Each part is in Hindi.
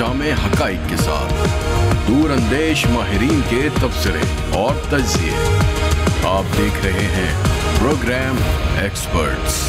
जामे हकाइक के साथ दूर अंदेश माहिरीन के तबसरे और तज्जिए। आप देख रहे हैं प्रोग्राम एक्सपर्ट्स।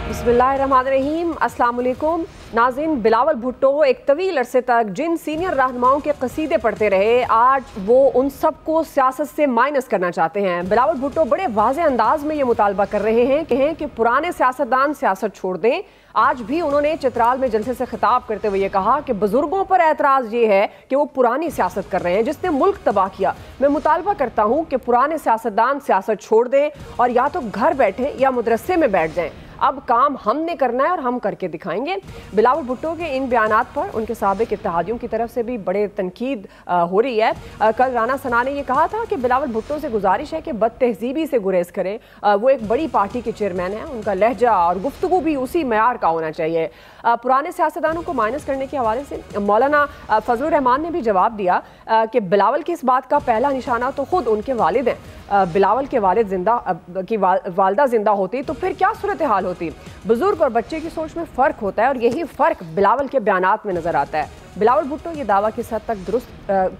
बिस्मिल्लाहिर्रहमानिर्रहीम। अस्सलाम वालेकुम नाज़रीन। बिलावल भुट्टो एक तवील अरसे तक जिन सीनियर रहनुमाओं के कसीदे पढ़ते रहे, आज वो उन सबको सियासत से माइनस करना चाहते हैं। बिलावल भुट्टो बड़े वाज़े अंदाज में ये मुतालबा कर रहे हैं कि पुराने सियासतदान सियासत छोड़ दें। आज भी उन्होंने चित्राल में जलसे से खिताब करते हुए ये कहा कि बुजुर्गों पर एतराज़ ये है कि वो पुरानी सियासत कर रहे हैं जिसने मुल्क तबाह किया। मैं मुतालबा करता हूँ कि पुराने सियासतदान सियासत छोड़ दें और या तो घर बैठें या मदरसे में बैठ जाएं। अब काम हमने करना है और हम करके दिखाएंगे। बिलावल भुट्टो के इन बयानात पर उनके साबिक इत्तेहादियों की तरफ से भी बड़े तनकीद हो रही है। कल राना सना ने यह कहा था कि बिलावल भुट्टो से गुजारिश है कि बदतहजीबी से गुरेज करें। वो एक बड़ी पार्टी के चेयरमैन हैं, उनका लहजा और गुफ्तगू भी उसी मयार का होना चाहिए। पुराने सियासतदानों को माइनस करने के हवाले से मौलाना फजलुर रहमान ने भी जवाब दिया कि बिलावल की इस बात का पहला निशाना तो खुद उनके वालिद हैं। बिलावल के वालदा जिंदा होती तो फिर क्या सूरत हाल होती। बुजुर्ग और बच्चे की सोच में फ़र्क होता है और यही फ़र्क बिलावल के बयानात में नज़र आता है। बिलावल भुट्टो ये दावा किस हद तक दुरुस्त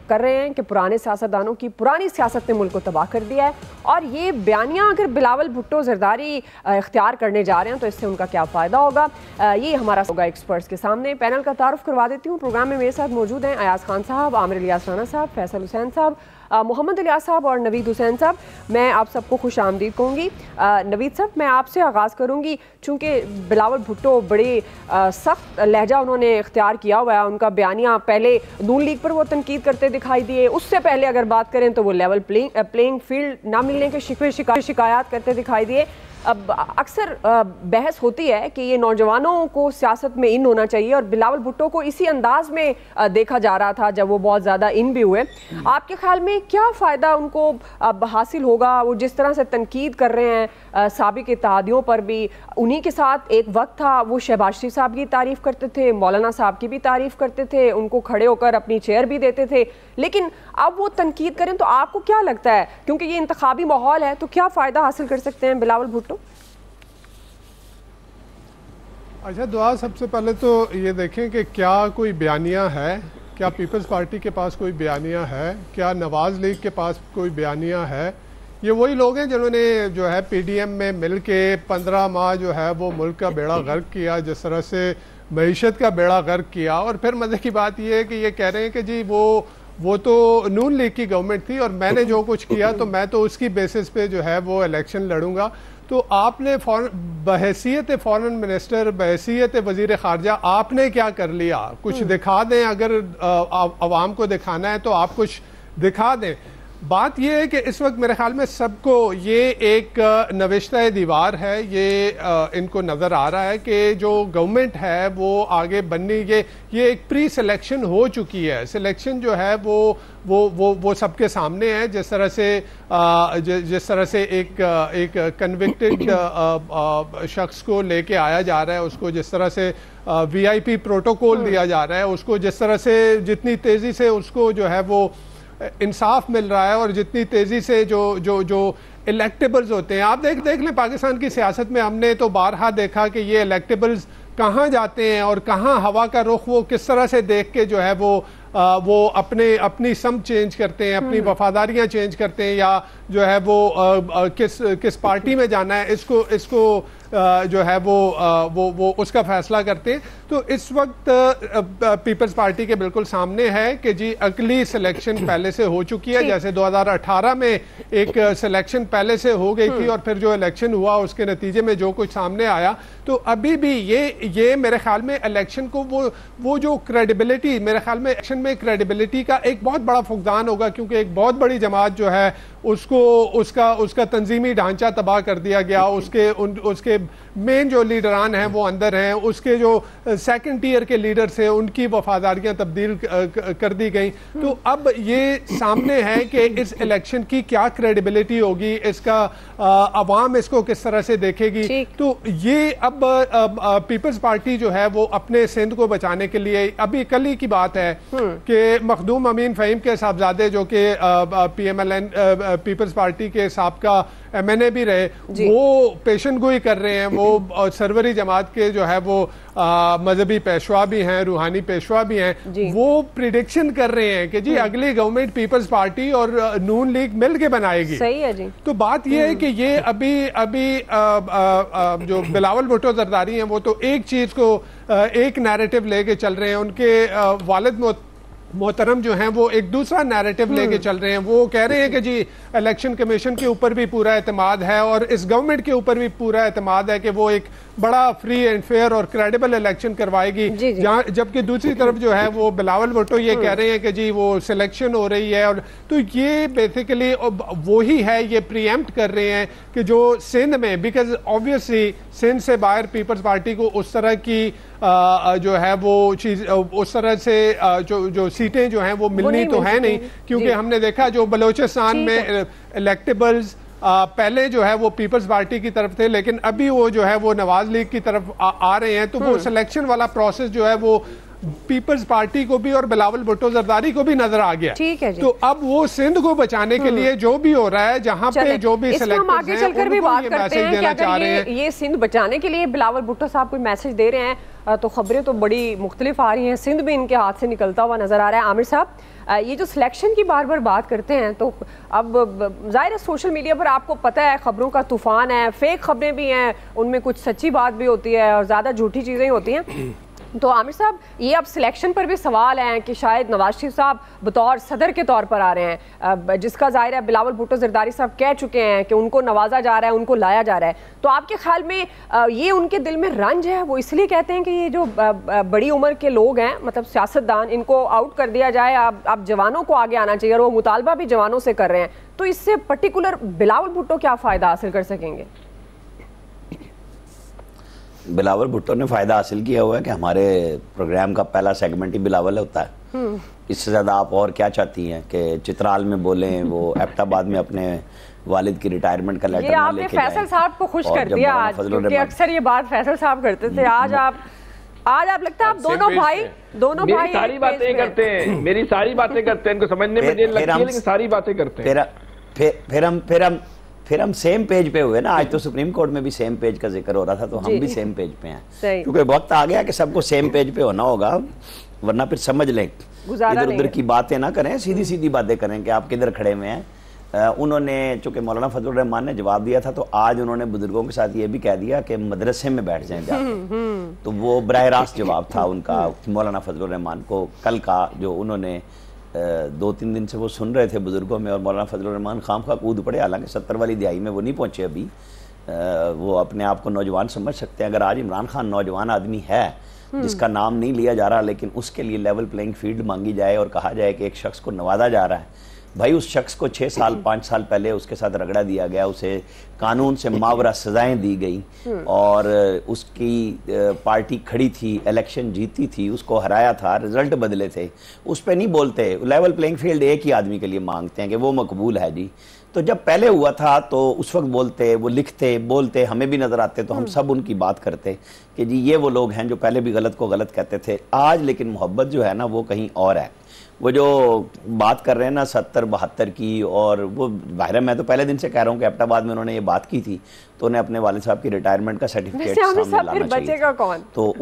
कर रहे हैं कि पुराने सियासतदानों की पुरानी सियासत ने मुल्क को तबाह कर दिया है, और ये बयानियाँ अगर बिलावल भुट्टो ज़रदारी इख्तियार करने जा रहे हैं तो इससे उनका क्या फ़ायदा होगा, ये हमारा होगा एक्सपर्ट्स के सामने। पैनल का तारुफ करवा देती हूँ। प्रोग्राम में मेरे साथ मौजूद हैं अयाज खान साहब, आमिर इलियास राना साहब, फैसल हुसैन साहब, मोहम्मद इलियास साहब और नवीद हुसैन साहब। मैं आप सबको खुश आमदीद कहूँगी। नवीद साहब, मैं आपसे आगाज़ करूँगी। चूँकि बिलावल भुट्टो बड़ी सख्त लहजा उन्होंने इख्तियार किया हुआ है, उनका बयानिया पहले नून लीग पर वो तनकीद करते दिखाई दिए, उससे पहले अगर बात करें तो वो लेवल प्लेइंग फील्ड ना मिलने के शिकायत करते दिखाई दिए। अब अक्सर बहस होती है कि ये नौजवानों को सियासत में इन होना चाहिए, और बिलावल भुट्टो को इसी अंदाज में देखा जा रहा था जब वो बहुत ज़्यादा इन भी हुए। आपके ख्याल में क्या फ़ायदा उनको अब हासिल होगा? वो जिस तरह से तनकीद कर रहे हैं साबिक इत्तेहादियों पर भी, उन्हीं के साथ एक वक्त था वो शहबाज शरीफ साहब की तारीफ़ करते थे, मौलाना साहब की भी तारीफ़ करते थे, उनको खड़े होकर अपनी चेयर भी देते थे, लेकिन अब वो तनकीद करें तो आपको क्या लगता है, क्योंकि ये इंतखाबी माहौल है, तो क्या फ़ायदा हासिल कर सकते हैं बिलावल भुट्टो? अच्छा दुआ, सबसे पहले तो ये देखें कि क्या कोई बयानिया है, क्या पीपल्स पार्टी के पास कोई बयानिया है, क्या नवाज़ लीग के पास कोई बयानिया है। ये वही लोग हैं जिन्होंने जो है पीडीएम में मिल के 15 माह जो है वो मुल्क का बेड़ा गर्क किया, जिस तरह से मईशत का बेड़ा गर्क किया। और फिर मज़े की बात ये है कि ये कह रहे हैं कि जी वो तो नून लीग की गवर्नमेंट थी और मैंने जो कुछ किया तो मैं तो उसकी बेसिस पे जो है वो इलेक्शन लड़ूंगा। तो आपने बहैसियत फॉरेन मिनिस्टर, बहैसियत वज़ीर ख़ारजा आपने क्या कर लिया? कुछ दिखा दें, अगर आवाम को दिखाना है तो आप कुछ दिखा दें। बात यह है कि इस वक्त मेरे ख्याल में सबको ये एक नविश्ता दीवार है, ये इनको नज़र आ रहा है कि जो गवर्नमेंट है वो आगे बननी, ये एक प्री सिलेक्शन हो चुकी है। सिलेक्शन जो है वो सबके सामने है। जिस तरह से एक कन्विक्टेड शख्स को लेके आया जा रहा है, उसको जिस तरह से वीआईपी प्रोटोकॉल दिया जा रहा है, उसको जिस तरह से जितनी तेज़ी से उसको जो है वो इंसाफ मिल रहा है, और जितनी तेज़ी से जो इलेक्टेबल्स होते हैं, आप देख लें पाकिस्तान की सियासत में हमने तो बारहा देखा कि ये इलेक्टेबल्स कहाँ जाते हैं और कहाँ हवा का रुख वो किस तरह से देख के जो है वो अपनी सम चेंज करते हैं, अपनी वफादारियां चेंज करते हैं, या जो है वो किस पार्टी में जाना है इसको जो है वो उसका फैसला करते हैं। तो इस वक्त पीपल्स पार्टी के बिल्कुल सामने है कि जी अगली सिलेक्शन पहले से हो चुकी है। जैसे 2018 में एक सिलेक्शन पहले से हो गई थी, और फिर जो इलेक्शन हुआ उसके नतीजे में जो कुछ सामने आया, तो अभी भी ये मेरे ख्याल में इलेक्शन को वो जो क्रेडिबिलिटी, मेरे ख्याल में इलेक्शन में क्रेडिबिलिटी का एक बहुत बड़ा फुकदान होगा, क्योंकि एक बहुत बड़ी जमात जो है उसका तंजीमी ढांचा तबाह कर दिया गया, उसके मेन जो लीडरान हैं वो अंदर हैं, उसके जो सेकंड टीयर के लीडर्स हैं उनकी वफादारियां तब्दील कर दी गई। तो अब ये सामने है कि इस इलेक्शन की क्या क्रेडिबिलिटी होगी, इसका अवाम इसको किस तरह से देखेगी। तो ये अब पीपल्स पार्टी जो है वो अपने सिंध को बचाने के लिए, अभी कल ही की बात है कि मखदूम अमीन फ़हीम के साहबजादे जो कि पीएमएलएन पीपल्स पार्टी के साबका एमएनए भी रहे, वो पेशन गोई कर रहे हैं, वो सरवरी जमात के जो है वो मजहबी पेशवा भी हैं, रूहानी पेशवा भी हैं, वो प्रिडिक्शन कर रहे हैं कि जी अगली गवर्नमेंट पीपल्स पार्टी और नून लीग मिल के बनाएगी। सही है जी। तो बात ये है कि ये अभी जो बिलावल भुट्टो जरदारी हैं वो तो एक चीज को एक नैरेटिव लेके चल रहे हैं, उनके वालिद मोहतरम जो हैं वो एक दूसरा नैरेटिव लेके चल रहे हैं। वो कह रहे हैं कि जी इलेक्शन कमीशन के ऊपर भी पूरा एतमाद है और इस गवर्नमेंट के ऊपर भी पूरा एतमाद है कि वो एक बड़ा फ्री एंड फेयर और क्रेडिबल इलेक्शन करवाएगी, जबकि दूसरी तरफ जो है वो बिलावल भुट्टो ये कह रहे हैं कि जी वो सिलेक्शन हो रही है। और तो ये बेसिकली वही है, ये प्रीएम्प्ट कर रहे हैं कि जो सिंध में, बिकॉज ऑब्वियसली सिंध से बाहर पीपल्स पार्टी को उस तरह की जो है वो चीज उस तरह से जो सीटें जो हैं वो मिलनी तो है नहीं, क्योंकि हमने देखा जो बलोचिस्तान में इलेक्टेबल्स पहले जो है वो पीपल्स पार्टी की तरफ थे, लेकिन अभी वो जो है वो नवाज लीग की तरफ आ रहे हैं। तो वो सिलेक्शन वाला प्रोसेस जो है वो पीपल्स पार्टी को भी और बिलावल भुट्टो जरदारी को भी नजर आ गया। ठीक है जी। तो अब वो सिंध को बचाने के लिए जो भी हो रहा है, जहां पे जो भी हम आगे चलकर भी बात करते हैं कि अगर ये सिंध बचाने के लिए बिलावल भुट्टो साहब कोई मैसेज दे रहे हैं तो खबरें तो बड़ी मुख्तलिफ आ रही हैं। सिंध भी इनके हाथ से निकलता हुआ नजर आ रहा है। आमिर साहब, ये जो सिलेक्शन की बार बार बात करते हैं तो अब जाहिर है सोशल मीडिया पर आपको पता है खबरों का तूफान है, फेक खबरें भी हैं, उनमें कुछ सच्ची बात भी होती है और ज़्यादा झूठी चीज़ें होती हैं। तो आमिर साहब, ये अब सिलेक्शन पर भी सवाल हैं कि शायद नवाज शरीफ साहब बतौर सदर के तौर पर आ रहे हैं, जिसका जाहिर है बिलावल भुट्टो जरदारी साहब कह चुके हैं कि उनको नवाजा जा रहा है, उनको लाया जा रहा है। तो आपके ख्याल में ये उनके दिल में रंज है, वो इसलिए कहते हैं कि ये जो बड़ी उम्र के लोग हैं, मतलब सियासतदान, इनको आउट कर दिया जाए, आप जवानों को आगे आना चाहिए, और वो मुतालबा भी जवानों से कर रहे हैं। तो इससे पर्टिकुलर बिलावल भुट्टो क्या फ़ायदा हासिल कर सकेंगे? बिलावल भुट्टो ने फायदा हासिल किया हुआ है कि हमारे प्रोग्राम का पहला सेगमेंट ही बिलावल होता है। इससे ज्यादा आप और क्या चाहती हैं कि चित्राल में बोलें, वो एबटाबाद में अपने वालिद की रिटायरमेंट का लेटर लेके जाएं। आपने फैसल साहब को खुश कर दिया आज, क्योंकि अक्सर ये बात फैसल साहब करते थे। आज आप लगता है आप दोनों भाई सारी बातें करते हैं, मेरी सारी बातें करते हैं, इनको समझने में देर लगती है लेकिन सारी बातें करते हैं। फिर हम सेम पेज पे हुए ना। आज तो सुप्रीम कोर्ट में भी सेम पेज का जिक्र हो रहा था, तो हम भी सेम पेज पे हैं, क्योंकि वक्त आ गया कि सबको सेम पेज पे होना होगा, वरना फिर समझ लें, इधर उधर की बातें ना करें, सीधी सीधी बातें करें कि आप किधर खड़े हुए हैं। उन्होंने, चूंकि मौलाना फजलुर रहमान ने जवाब दिया था, तो आज उन्होंने बुजुर्गों के साथ ये भी कह दिया कि मदरसे में बैठ जाएं जाके। तो वो बराह रास्त जवाब था उनका मौलाना फजलुर रहमान को कल का, जो उन्होंने 2-3 दिन से वो सुन रहे थे बुजुर्गों में, और मौलाना फजलुर रहमान खामखा कूद पड़े। हालांकि 70 वाली दिहाई में वो नहीं पहुंचे अभी, वो अपने आप को नौजवान समझ सकते हैं। अगर आज इमरान खान नौजवान आदमी है जिसका नाम नहीं लिया जा रहा, लेकिन उसके लिए लेवल प्लेइंग फील्ड मांगी जाए और कहा जाए कि एक शख्स को नवाजा जा रहा है, भाई उस शख्स को 6 साल 5 साल पहले उसके साथ रगड़ा दिया गया, उसे कानून से मावरा सजाएं दी गई और उसकी पार्टी खड़ी थी, इलेक्शन जीती थी, उसको हराया था, रिजल्ट बदले थे, उस पर नहीं बोलते। लेवल प्लेइंग फील्ड एक ही आदमी के लिए मांगते हैं कि वो मकबूल है जी। तो जब पहले हुआ था तो उस वक्त बोलते, वो लिखते, बोलते, हमें भी नजर आते, तो हम सब उनकी बात करते कि जी ये वो लोग हैं जो पहले भी गलत को गलत कहते थे। आज लेकिन मोहब्बत जो है ना वो कहीं और है। वो जो बात कर रहे हैं ना 70-72 की, और वो बाहर, मैं तो पहले दिन से कह रहा हूँ कि एबटाबाद में उन्होंने ये बात की थी, तो उन्हें अपने वालिद साहब की रिटायरमेंट का सर्टिफिकेट सामने लाना चाहिए। कौन? तो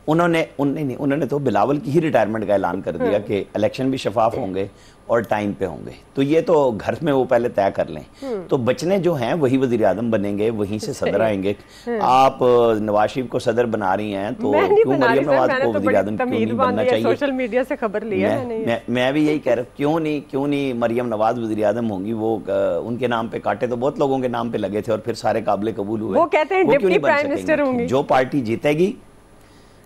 उन्होंने तो बिलावल की ही रिटायरमेंट का ऐलान कर दिया कि इलेक्शन भी शफाफ होंगे और टाइम पे होंगे। तो ये तो घर में वो पहले तय कर लें। तो बचने जो हैं वही वजीर आजम बनेंगे, वहीं से सदर आएंगे। आप नवाज शरीफ को सदर बना रही हैं, तो क्यों मरियम नवाज को वजीर आजम क्यों नहीं बनना चाहिए? सोशल मीडिया से खबर लिया है। मैं भी यही कह रहा हूँ, क्यों नहीं मरियम नवाज वजीर आजम होंगी? वो उनके नाम पे काटे तो बहुत लोगों के नाम पे लगे थे और फिर सारे काबिल कबूल हुए। वो कहते हैं डिप्टी प्राइम मिनिस्टर होंगी। जो पार्टी जीतेगी,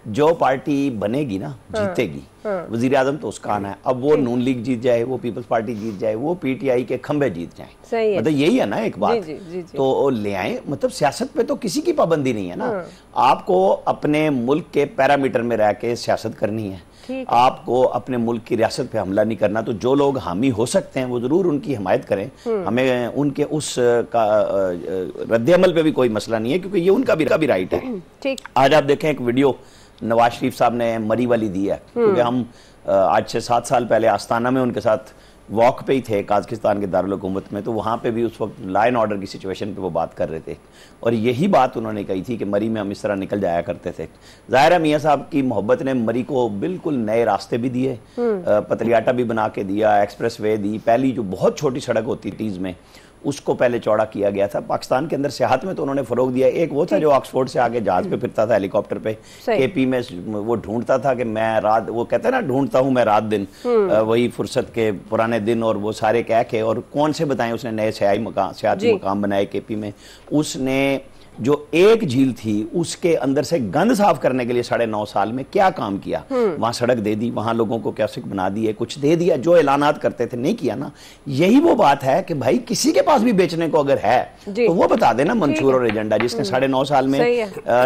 जो पार्टी बनेगी ना, जीतेगी, वजीर आजम तो उसका आना है। अब वो नून लीग जीत जाए, वो पीपल्स पार्टी जीत जाए, वो पीटीआई के खंबे जीत जाए, मतलब यही है ना एक बात। जी। तो ले आए, मतलब सियासत पे तो किसी की पाबंदी नहीं है ना। आपको अपने मुल्क के पैरामीटर में रह के सियासत करनी है, आपको अपने मुल्क की रियासत पे हमला नहीं करना। तो जो लोग हामी हो सकते हैं वो जरूर उनकी हिमायत करें, हमें उनके उस का रद्द-ए-अमल पे भी कोई मसला नहीं है, क्योंकि ये उनका भी राइट है। आज आप देखें एक वीडियो नवाज शरीफ साहब ने मरी वाली दी है, क्योंकि हम आज से 7 साल पहले आस्ताना में उनके साथ वॉक पे ही थे काज़ाकिस्तान के दारुल हुकूमत में, तो वहाँ पे भी उस वक्त लॉ एंड ऑर्डर की सिचुएशन पे वो बात कर रहे थे और यही बात उन्होंने कही थी कि मरी में हम इस तरह निकल जाया करते थे। ज़ाहिर है मियाँ साहब की मोहब्बत ने मरी को बिल्कुल नए रास्ते भी दिए, पतरियाटा भी बना के दिया, एक्सप्रेस वे दी, पहली जो बहुत छोटी सड़क होती टीज़ में उसको पहले चौड़ा किया गया था। पाकिस्तान के अंदर सियाहत में तो उन्होंने फ़रोग दिया। एक वो था जो ऑक्सफोर्ड से आगे जहाज़ पे फिरता था हेलीकॉप्टर पे, केपी में वो ढूंढता था कि मैं रात, वो कहते हैं ना ढूंढता हूँ मैं रात दिन, वही फुर्सत के पुराने दिन और वो सारे कह के, और कौन से बताएं उसने नए सियाहती मकाम बनाए केपी में। उसने जो एक झील थी उसके अंदर से गंद साफ करने के लिए 9.5 साल में क्या काम किया। वहां सड़क दे दी, वहां लोगों को कैसिक बना दिए, कुछ दे दिया जो ऐलानात करते थे, नहीं किया ना। यही वो बात है कि भाई किसी के पास भी बेचने को अगर है तो वो बता देना मंशूर और एजेंडा। जिसने 9.5 साल में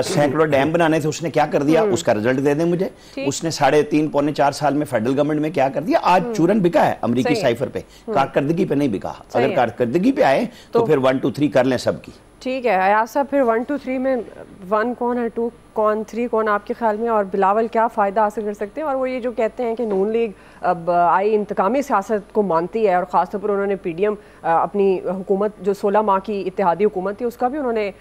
सैकड़ों डैम बनाने थे उसने क्या कर दिया, उसका रिजल्ट दे दें मुझे। उसने 3.5 पौने 4 साल में फेडरल गवर्नमेंट में क्या कर दिया। आज चूरन बिका है अमरीकी साइफर पे, कारकर्दगी पे नहीं बिका। अगर कारकर्दगी पे आए तो फिर 1 2 3 कर लें सबकी। ठीक है अयाज साहब, फिर 1 2 3 में 1 कौन है, 2 कौन, 3 कौन आपके ख्याल में, और बिलावल क्या फ़ायदा हासिल कर सकते हैं। और वो ये जो कहते हैं कि नून लीग अब आई इंतकामी सियासत को मानती है और ख़ासतौर पर उन्होंने पीडीएम अपनी हुकूमत जो 16 माह की इत्तेहादी हुकूमत थी उसका भी उन्होंने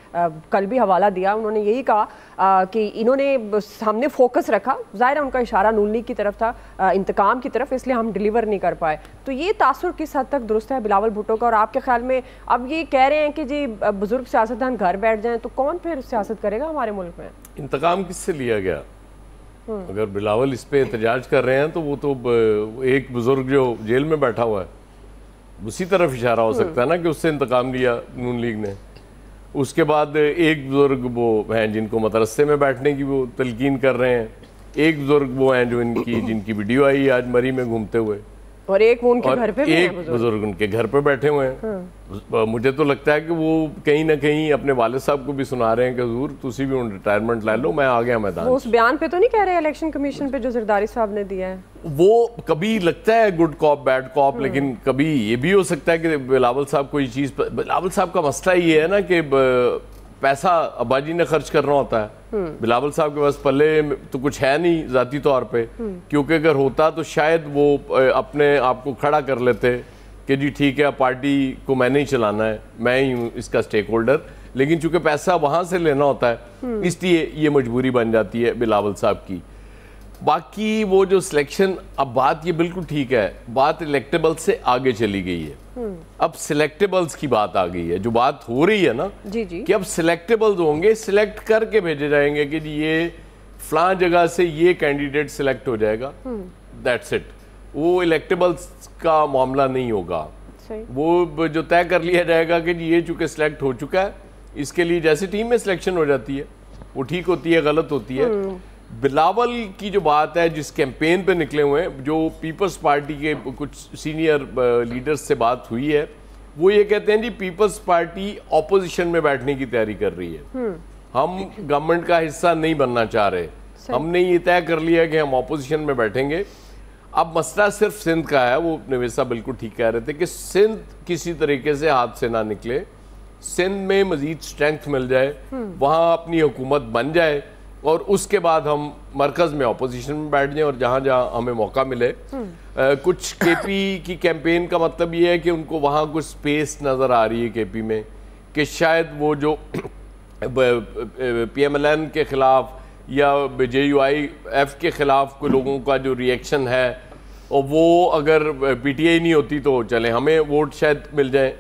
कल भी हवाला दिया। उन्होंने यही कहा कि इन्होंने सामने फोकस रखा, ज़ाहिर है उनका इशारा नून लीग की तरफ था, इंतकाम की तरफ, इसलिए हम डिलीवर नहीं कर पाए। तो ये तासुर किस हद तक दुरुस्त है बिलावल भुट्टो का। और आपके ख्याल में अब ये कह रहे हैं कि जी बुजुर्ग सियासतदान घर बैठ जाएं तो कौन फिर सियासत करेगा हमारे मुल्क में। इंतकाम किससे लिया गया? अगर बिलावल इस पे एहतजाज कर रहे हैं तो वो तो एक बुजुर्ग जो जेल में बैठा हुआ है उसी तरफ इशारा हो सकता है ना कि उससे इंतकाम लिया नून लीग ने। उसके बाद एक बुजुर्ग वो हैं जिनको मदरसे में बैठने की वो तलकीन कर रहे हैं, एक बुजुर्ग वो हैं जो जिनकी वीडियो आई आज मरी में घूमते हुए, और एक वो उनके घर पे भी एक बुजुर्ग उनके घर पे बैठे हुए हैं। मुझे तो लगता है कि वो कहीं ना कहीं अपने वालिद साहब को भी सुना रहे हैं कि हुजूर तुसी भी रिटायरमेंट ला लो, मैं आ गया मैदान। वो उस बयान पे तो नहीं कह रहे इलेक्शन कमीशन पे जो जरदारी साहब ने दिया है, वो कभी लगता है गुड कॉप बैड कॉप, लेकिन कभी ये भी हो सकता है कि बिलावल साहब कोई चीज़, बिलावल साहब का मसला ये है ना कि पैसा अब्बाजी ने खर्च करना होता है। बिलावल साहब के पास पल्ले तो कुछ है नहीं ज़ाती तौर पे, क्योंकि अगर होता तो शायद वो अपने आप को खड़ा कर लेते कि जी ठीक है पार्टी को मैंने ही चलाना है, मैं ही हूँ इसका स्टेक होल्डर। लेकिन चूंकि पैसा वहाँ से लेना होता है इसलिए ये मजबूरी बन जाती है बिलावल साहब की। बाकी वो जो सिलेक्शन, अब बात ये बिल्कुल ठीक है, बात इलेक्टेबल से आगे चली गई है। अब सिलेक्टेबल्स की बात आ गई है, जो बात हो रही है ना जी जी, कि अब सिलेक्टेबल्स होंगे, सिलेक्ट करके भेजे जाएंगे कि जी ये फलां जगह से ये कैंडिडेट सिलेक्ट हो जाएगा, दैट्स इट। वो इलेक्टेबल्स का मामला नहीं होगा। वो जो तय कर लिया जाएगा कि जी ये चूंकि सिलेक्ट हो चुका है, इसके लिए जैसे टीम में सिलेक्शन हो जाती है वो ठीक होती है, गलत होती है। बिलावल की जो बात है, जिस कैंपेन पे निकले हुए हैं, जो पीपल्स पार्टी के कुछ सीनियर लीडर्स से बात हुई है, वो ये कहते हैं जी पीपल्स पार्टी ऑपोजिशन में बैठने की तैयारी कर रही है, हम गवर्नमेंट का हिस्सा नहीं बनना चाह रहे, हमने ये तय कर लिया कि हम ऑपोजिशन में बैठेंगे। अब मसला सिर्फ सिंध का है, वो नवेद साहब बिल्कुल ठीक कह रहे थे कि सिंध किसी तरीके से हाथ से ना निकले, सिंध में मजीद स्ट्रेंथ मिल जाए, वहाँ अपनी हुकूमत बन जाए और उसके बाद हम मरकज़ में ऑपोजिशन में बैठ जाएं और जहाँ जहाँ हमें मौका मिले। कुछ केपी की कैंपेन का मतलब ये है कि उनको वहाँ कुछ स्पेस नज़र आ रही है केपी में कि शायद वो जो PMLN के ख़िलाफ़ या JUIF के ख़िलाफ़ कोई लोगों का जो रिएक्शन है, और वो अगर PTI नहीं होती तो चले हमें वोट शायद मिल जाए।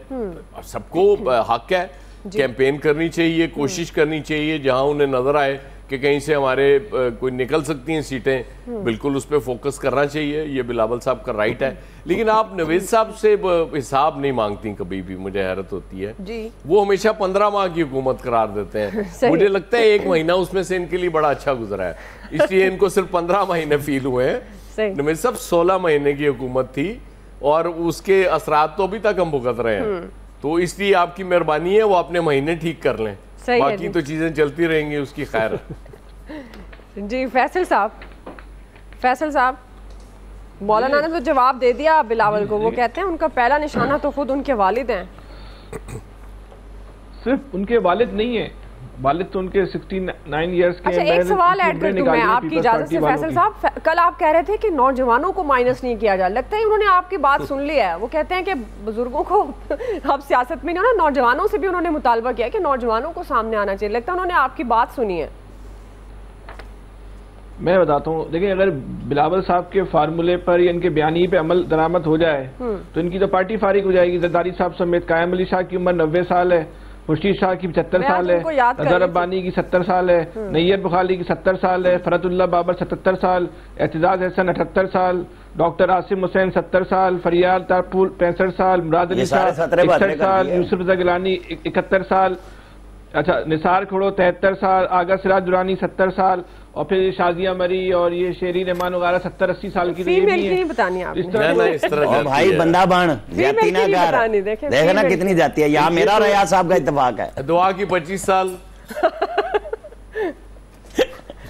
सबको हक है, कैंपेन करनी चाहिए, कोशिश करनी चाहिए, जहाँ उन्हें नज़र आए कि कहीं से हमारे कोई निकल सकती हैं सीटें, बिल्कुल उस पर फोकस करना चाहिए, ये बिलावल साहब का राइट है। लेकिन आप नवेद साहब से हिसाब नहीं मांगती कभी भी, मुझे हैरत होती है जी। वो हमेशा 15 माह की हुकूमत करार देते हैं। मुझे लगता है 1 महीना उसमें से इनके लिए बड़ा अच्छा गुजरा है, इसलिए इनको सिर्फ 15 महीने फील हुए हैं। नवेद साहब 16 महीने की हुकूमत थी और उसके असरात तो अभी तक हम भुगत रहे हैं, तो इसलिए आपकी मेहरबानी है वो अपने महीने ठीक कर लें, बाकी तो चीजें चलती रहेंगी, उसकी खैर। जी फैसल साहब, मौलाना ने तो जवाब दे दिया बिलावल को, वो कहते हैं उनका पहला निशाना तो खुद उनके वालिद हैं। सिर्फ उनके वालिद नहीं है, वालिद तो उनके 69 इयर्स के। अच्छा, एक सवाल ऐड कर दूं मैं आपकी इजाजत से फैसल साहब, कल आप कह रहे थे कि नौजवानों को माइनस नहीं किया जा, लगता है उन्होंने आपकी बात सुन ली है। वो कहते हैं कि बुजुर्गों को अब सियासत में ना, नौजवानों से भी उन्होंने मुतालबा किया कि नौजवानों को सामने आना चाहिए। लगता है उन्होंने आपकी बात सुनी है। मैं बताता हूँ, देखिए अगर बिलावल साहब के फार्मूले पर या इनके बयानी पे अमल दरामद हो जाए तो इनकी तो पार्टी फारिग हो जाएगी। जरदारी साहब समेत कायम अली शाह की उम्र 90 साल है, मुर्शीद शाह की 75 साल है, अजहर रब्बानी की 70 साल है, नैयर बुखारी की 70 साल है, फरतुल्लाह बाबर 77 साल, एतजाज हसन 78 साल, डॉक्टर आसिम हुसैन 70 साल, फरियाद तारपुल 65 साल, मुराद अली शाह 61 साल, यूसुफ रज़ा गिलानी 71 साल, अच्छा निसार खड़ो 73 साल, आगा सिराज दुरानी 70 साल, और फिर शाजिया मरी और ये शेरी रहमान वगैरह 70-80 साल की। नहीं बतानी आपने इस तरह भाई बंदा बाण जाती ना कर, देखा ना कितनी जाती है। यहाँ मेरा और रियाज साहब का इत्तेफाक है। दुआ की 25 साल।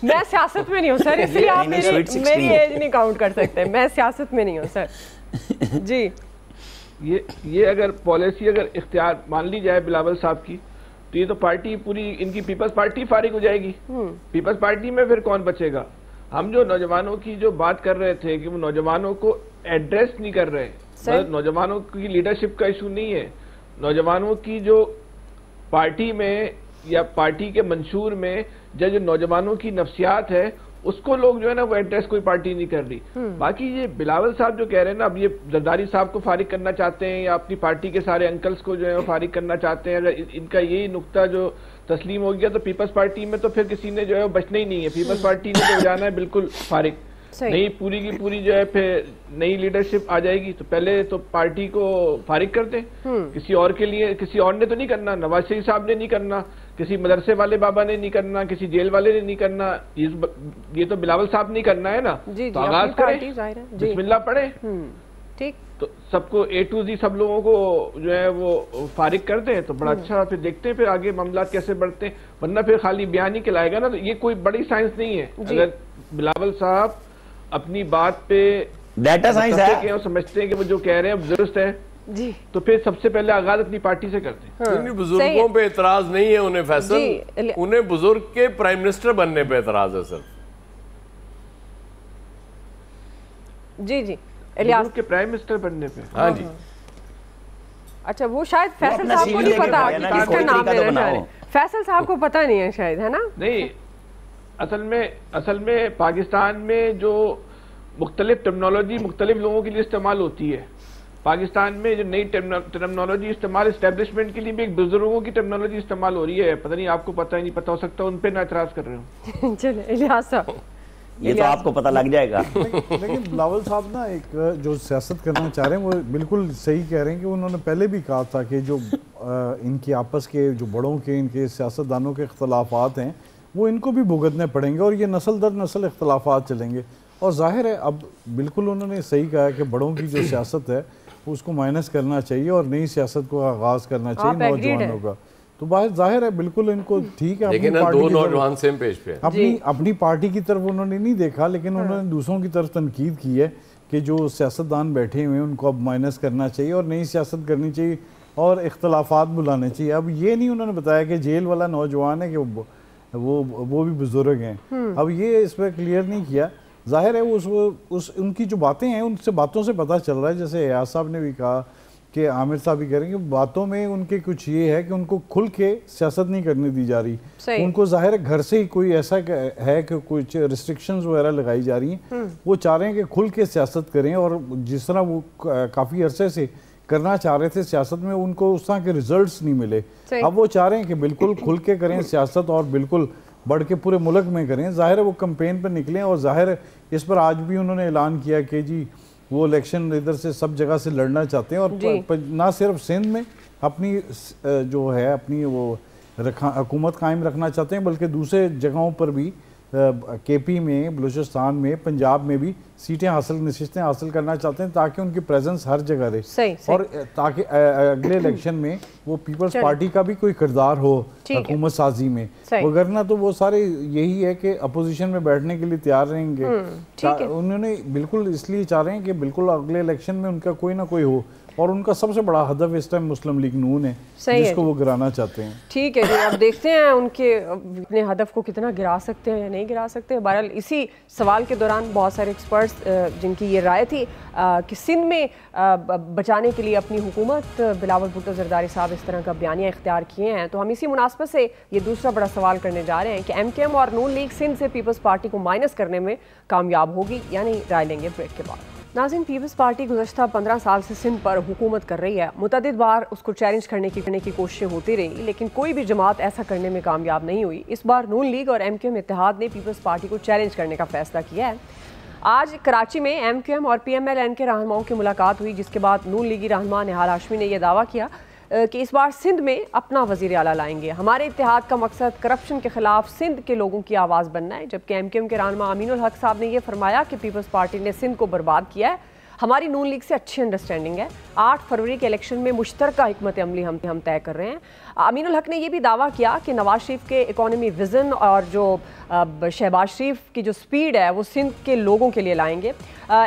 मैं सियासत में नहीं हूँ सर, इसलिए आप मेरी एज नहीं काउंट कर सकते। मैं सियासत में नहीं हूँ सर जी। ये अगर पॉलिसी अगर इख्तियार मान ली जाए बिलावल साहब की, तो ये तो पार्टी पूरी इनकी पीपल्स पार्टी फारिग हो जाएगी। पीपल्स पार्टी में फिर कौन बचेगा? हम जो नौजवानों की जो बात कर रहे थे कि वो नौजवानों को एड्रेस नहीं कर रहे, मतलब नौजवानों की लीडरशिप का इशू नहीं है, नौजवानों की जो पार्टी में या पार्टी के मंशूर में जो नौजवानों की नफ्सियात है उसको लोग जो है ना वो एड्रेस कोई पार्टी नहीं कर रही। बाकी ये बिलावल साहब जो कह रहे हैं ना, अब ये जरदारी साहब को फारिग करना चाहते हैं या अपनी पार्टी के सारे अंकल्स को जो है वो फारिग करना चाहते हैं, अगर इनका यही नुक्ता जो तस्लीम हो गया तो पीपल्स पार्टी में तो फिर किसी ने जो है वो बचना ही नहीं है। पीपल्स पार्टी ने तो जाना है बिल्कुल फारिग, नई पूरी की पूरी जो है फिर नई लीडरशिप आ जाएगी। तो पहले तो पार्टी को फारिग कर दें, किसी और के लिए, किसी और ने तो नहीं करना, नवाज शरीफ साहब ने नहीं करना, किसी मदरसे वाले बाबा ने नहीं करना, किसी जेल वाले ने नहीं करना, ये तो बिलावल साहब नहीं करना है ना। तो आगाज करें, बिस्मिल्लाह पढ़े, ठीक, तो सबको A to Z सब लोगों को जो है वो फारिग कर दें तो बड़ा अच्छा। फिर देखते हैं फिर आगे मामला कैसे बढ़ते हैं, वरना फिर खाली बयान ही खिलाएगा ना, तो ये कोई बड़ी साइंस नहीं है। अगर बिलावल साहब अपनी बात पे डाटा साइंस है, समझते हैं कि वो जो कह रहे हैं दुरुस्त है जी, तो फिर सबसे पहले आगाज अपनी पार्टी से करते हैं। हाँ, बुजुर्गों पे एतराज नहीं है उन्हें फैसल, उन्हें बुजुर्ग के प्राइम मिनिस्टर बनने पे एतराज है सर। जी जी, इलियास के प्राइम मिनिस्टर बनने पे। हाँ जी। अच्छा, वो शायद फैसल साहब को नहीं पता किसका नाम लेना चाह रहे हैं। फैसल साहब को पता नहीं है शायद, है ना? नहीं, असल में पाकिस्तान में जो मुख्तलिफ टर्मिनोलॉजी मुख्तलिफ लोगों के लिए इस्तेमाल होती है, पाकिस्तान में जो नई टर्मिनोलॉजी इस्तेमाल एस्टेब्लिशमेंट के लिए भी एक बुजुर्गों की टर्मिनोलॉजी इस्तेमाल हो रही है। पता नहीं आपको पता ही नहीं पता हो सकता, उन पे ना एतराज कर रहे हो। चलिए इलियास साहब, ये तो आपको पता लग जाएगा। लेकिन बिलावल साहब ना एक जो सियासत करना चाह रहे हैं वो बिल्कुल सही कह रहे हैं कि उन्होंने पहले भी कहा था कि जो इनकी आपस के जो बड़ों के इनके सियासतदानों के इख्तलाफात हैं वो इनको भी भुगतने पड़ेंगे और ये नस्ल दर नस्ल इख्तलाफात चलेंगे। और जाहिर है अब बिल्कुल उन्होंने सही कहा कि बड़ों की जो सियासत है उसको माइनस करना चाहिए और नई सियासत को आगाज़ करना चाहिए नौजवानों का। तो बात जाहिर है बिल्कुल इनको ठीक है, लेकिन दो नौजवान सेम पेज पे अपनी पार्टी की तरफ उन्होंने नहीं देखा, लेकिन उन्होंने दूसरों की तरफ तनकीद की है कि जो सियासतदान बैठे हुए हैं उनको अब माइनस करना चाहिए और नई सियासत करनी चाहिए और इख्तलाफात बुलाने चाहिए। अब ये नहीं उन्होंने बताया कि जेल वाला नौजवान है कि वो भी बुजुर्ग हैं, अब ये इस पर क्लियर नहीं किया। जाहिर है उस उनकी जो बातें हैं उनसे बातों से पता चल रहा है, जैसे एयाज साहब ने भी कहा कि आमिर साहब भी कह रहे हैं कि बातों में उनके कुछ ये है कि उनको खुल के सियासत नहीं करने दी जा रही। उनको जाहिर है घर से ही कोई ऐसा है कि कुछ रिस्ट्रिक्शंस वगैरह लगाई जा रही हैं, वो चाह रहे हैं कि खुल के सियासत करें और जिस तरह वो काफ़ी अरसे से करना चाह रहे थे सियासत में, उनको उस तरह के रिजल्ट्स नहीं मिले। अब वो चाह रहे हैं कि बिल्कुल खुल के करें सियासत और बिल्कुल बढ़ के पूरे मुल्क में करें। जाहिर है वो कैंपेन पर निकलें और जाहिर है इस पर आज भी उन्होंने ऐलान किया कि जी वो इलेक्शन इधर से सब जगह से लड़ना चाहते हैं और ना सिर्फ सिंध में अपनी जो है अपनी वो हुकूमत कायम रखना चाहते हैं, बल्कि दूसरे जगहों पर भी केपी में, बलूचिस्तान में, पंजाब में भी सीटें नशिस्तें हासिल करना चाहते हैं ताकि उनकी प्रेजेंस हर जगह रहे और ताकि अगले इलेक्शन में वो पीपल्स पार्टी का भी कोई किरदार हो हुकूमत साजी में। वगरना तो वो सारे यही है कि अपोजिशन में बैठने के लिए तैयार रहेंगे। उन्होंने बिल्कुल इसलिए चाह रहे हैं कि बिल्कुल अगले इलेक्शन में उनका कोई ना कोई हो और उनका सबसे बड़ा हदफ इस टाइम मुस्लिम लीग नून है जिसको वो गिराना चाहते हैं। ठीक है जी, अब देखते हैं उनके अपने हदफ को कितना गिरा सकते हैं या नहीं गिरा सकते। बहरहाल इसी सवाल के दौरान बहुत सारे एक्सपर्ट्स जिनकी ये राय थी कि सिंध में बचाने के लिए अपनी हुकूमत बिलावल भुट्टो जरदारी साहब इस तरह का बयानिया इख्तियार किए हैं, तो हम इसी मुनासबत से ये दूसरा बड़ा सवाल करने जा रहे हैं कि MKM और नून लीग सिंध से पीपल्स पार्टी को माइनस करने में कामयाब होगी या नहीं। राय लेंगे ब्रेक के बाद। नाज़रीन, पीपल्स पार्टी गुज़श्ता 15 साल से सिंध पर हुकूमत कर रही है। मुतअद्दिद बार उसको चैलेंज करने की कोशिशें होती रही, लेकिन कोई भी जमात ऐसा करने में कामयाब नहीं हुई। इस बार नून लीग और MKM इत्तेहाद ने पीपल्स पार्टी को चैलेंज करने का फैसला किया है। आज कराची में MKM और PMLN के रहनुमाओं की मुलाकात हुई, जिसके बाद नून लीगी रहनुमा निहाल हाशमी ने यह दावा किया कि इस बार सिंध में अपना वज़ीर आला लाएंगे। हमारे इत्तेहाद का मकसद करप्शन के खिलाफ सिंध के लोगों की आवाज़ बनना है। जबकि MKM के रहनुमा अमीनुल हक साहब ने यह फरमाया कि पीपल्स पार्टी ने सिंध को बर्बाद किया है। हमारी नून लीग से अच्छी अंडरस्टैंडिंग है। 8 फरवरी के इलेक्शन में मुश्तरका हिकमत अमली हम तय कर रहे हैं। अमीनुल हक ने यह भी दावा किया कि नवाज शरीफ के इकोनॉमी विज़न और जो शहबाज शरीफ की जो स्पीड है वो सिंध के लोगों के लिए लाएंगे।